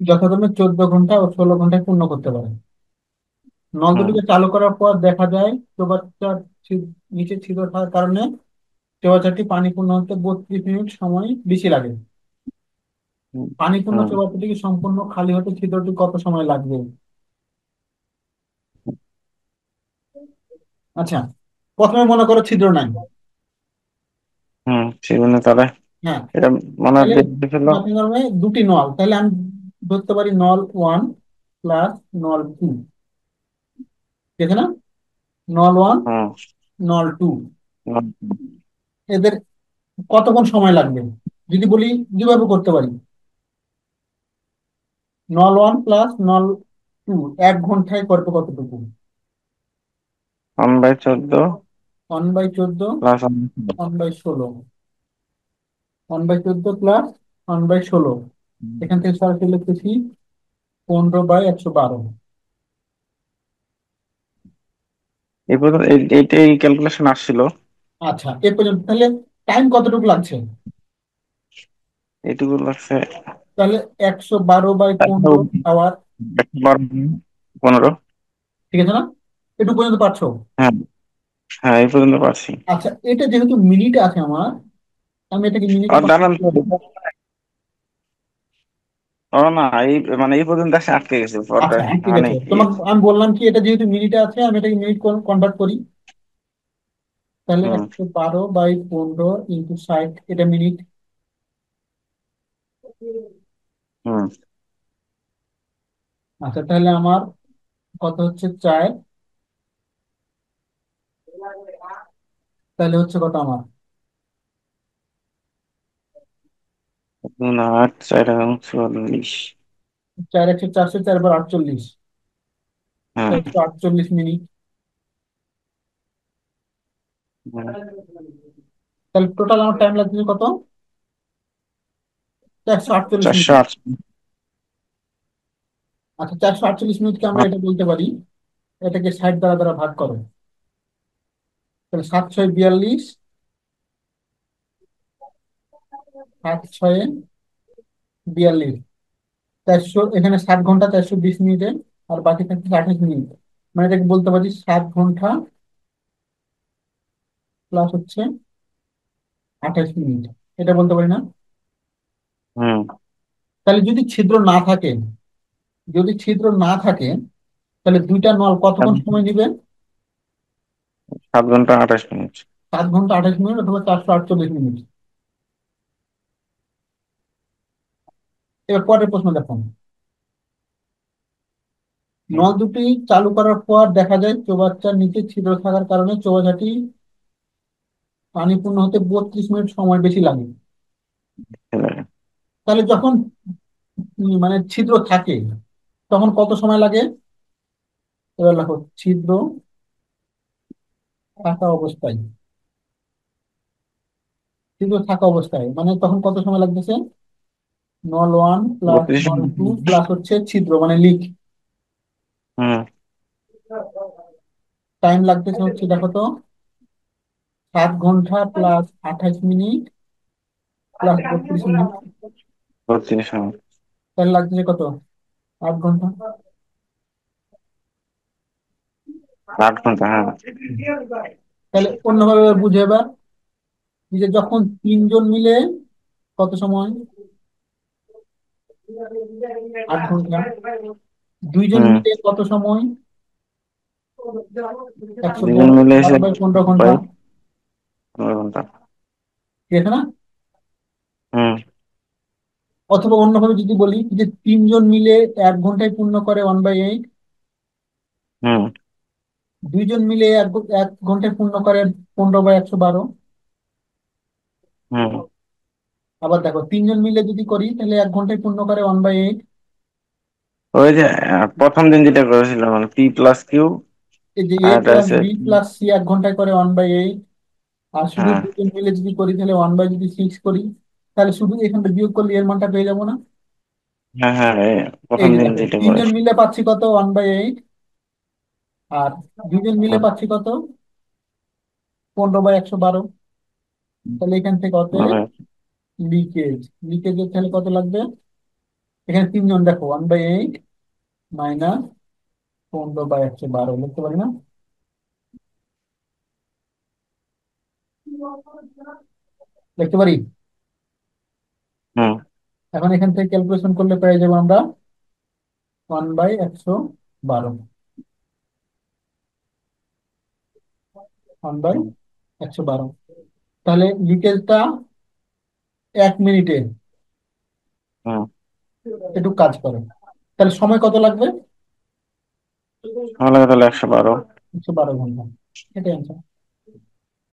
যথাক্রমে 14 ঘন্টা ও 16 ঘন্টায় পূর্ণ করতে পারে। নল হুম দুটিকে চালু করার পর দেখা যায় চৌবাচ্চার নিচে ছিদ্র থাকার কারণে চৌবাচ্চাটি পানি পূর্ণ হতে 32 মিনিট সময় বেশি লাগে। হুম পানিপূর্ণ হুম। চৌবাচ্চাটি সম্পূর্ণ খালি হতে ছিদ্রটি কত সময় লাগবে? আচ্ছা, প্রথমে মনে করো ছিদ্র নাই। হুম, সেজন্য তাহলে হ্যাঁ, এটা মনে হয় তাহলে বেশি ছিল। প্রথমে ধরবে দুটি নল, তাহলে আমি ধরতে পারি নল 1 প্লাস নল 2, ঠিক আছে না? নল 1, হুম নল 2, হুম। এদের কতক্ষণ সময় লাগবে? যদি বলি দুভাবে করতে পারি। নল 1 প্লাস নল 2 1 ঘন্টায় করবে কতটুকু? 1/14 1/14, প্লাস 1/16, 1/14 প্লাস 1/16, এখান থেকে সরাসরি লিখতেছি 15/112। এই পর্যন্ত এইটাই ক্যালকুলেশন আসছিল। আচ্ছা, এ পর্যন্ত তাহলে টাইম কতটুকু লাগছে? এইটুকু লাগছে। তাহলে 112/15 আওয়ার। 15। ঠিক আছে না? এটুকু পর্যন্ত পারছো? হ্যাঁ হ্যাঁ, এই পর্যন্ত পারছি। আচ্ছা, এটা যেহেতু মিনিটে আছে আমার, আমি এটাকে মিনিটে আর কনভার্ট জানান তো, করবো। ও না, এই মানে এই পর্যন্ত এসে আটকে গেছে পরটা। আচ্ছা, ঠিক মানে আছে, তোমাকে আমি বললাম কি এটা যেহেতু মিনিটে আছে আমি এটাকে মিনিট কনভার্ট করি। তাহলে হুম 112/15 × 60, এটা মিনিট। হুম। আচ্ছা, তাহলে আমার কত হচ্ছে 4, তাহলে হচ্ছে কত আমার? 8 4 44। 4 × 100 = 400, 4 বার 48, হ্যাঁ 148 মিনিট। হ্যাঁ। তাহলে টোটাল আমার টাইম লাগছে কত? 448 মিনিট। 408। আচ্ছা, 448 মিনিটকে আমরা এটা বলতে পারি, এটাকে 60 দ্বারা দ্বারা ভাগ করো। তাহলে 7 × 6 = 42, 7 × 6 = 42, 400, এখানে 7 ঘন্টা 420 মিনিটে, আর বাকি থাকছে 28 মিনিট। মানে এটাকে বলতে পারি 7 ঘন্টা প্লাস হচ্ছে 28 মিনিট, এটা বলতে পারি না? হুম। তাহলে যদি ছিদ্র না থাকে তাহলে দুইটা নল কতক্ষণ সময় নেবে? 7 ঘন্টা 28 মিনিট। 7 ঘন্টা 28 মিনিট অথবা 448 মিনিট। এবার পরের প্রশ্ন দেখো। হুম। নল দুটি চালু করার পর দেখা যায় চৌবাচ্চার নিচে ছিদ্র থাকার কারণে চৌবাচ্চাটি পানি পূর্ণ হতে 32 মিনিট সময় বেশি লাগে। তাহলে যখন মানে ছিদ্র থাকে তখন কত সময় লাগে? এবার দেখো, ছিদ্র থাকা অবস্থায়, মানে তখন কত সময় লাগতেছে? নল 1 প্লাস 32 নল 2 মিনিট। প্লাস হচ্ছে ছিদ্র মানে লিক, হুম। টাইম লাগতেছে হচ্ছে দেখো তো, 7 ঘন্টা plus 28 minute plus 32 minute, 32 minute. তাহলে লাগতেছে কত? 8 ঘন্টা। 8 ঘন্টা, হ্যাঁ। তাহলে অন্যভাবে এবার বুঝে, এবার যে যখন তিনজন মিলে কত সময়? 8 ঘন্টা। দুইজন হুম। মিলে কত সময়? একশো দুজন ব- মিলে এসে বারো বাই 15 ঘন্টা, বাই 15 ঘন্টা। ঠিক আছে না? হুম অথবা অন্যভাবে যদি বলি যে তিনজন মিলে 1 ঘন্টায় পূর্ণ করে 1/8, হুম দুইজন মিলে 1 ঘন্টায় পূর্ণ করে 15/112। হুম। আবার দেখো, তিনজন মিলে যদি করি তাহলে 1 ঘন্টায় পূর্ণ করে 1/8। ওই যে প্রথম দিন যেটা করেছিলাম মানে পি প্লাস কিউ। এই যে এ আর এটা প্লাস হচ্ছে বি প্লাস সি 1 ঘন্টায় করে 1/8। আর শুধু হ্যাঁ দুজন মিলে যদি করি তাহলে 1/6 করি, তাহলে শুধু এখানটা বিয়োগ করলে এর মানটা পেয়ে যাবো না? হ্যাঁ হ্যাঁ, এই প্রথম যে দিন দেখো, যেটা তিনজন করেছি। মিলে পাচ্ছি কত? 1/8। আর দুজন মিলে হুম, পাচ্ছি কত? 15/112। তাহলে এখান থেকে কত? মানে লিকেজ, লিকেজের তাহলে কত লাগবে? এখানে তিনজন, দেখো 1/8 মাইনাস 15/112 লিখতে পারি না? লিখতে পারি। হুম। এখন এখান থেকে ক্যালকুলেশন করলে পেয়ে যাবো আমরা 1/112, 1 বাই হুম। 112। তাহলে লিকেজটা 1 মিনিটে হুম। একটু কাজ করে। তাহলে সময় কত লাগবে? তাহলে 112। 112 ঘন্টা। এটাই answer।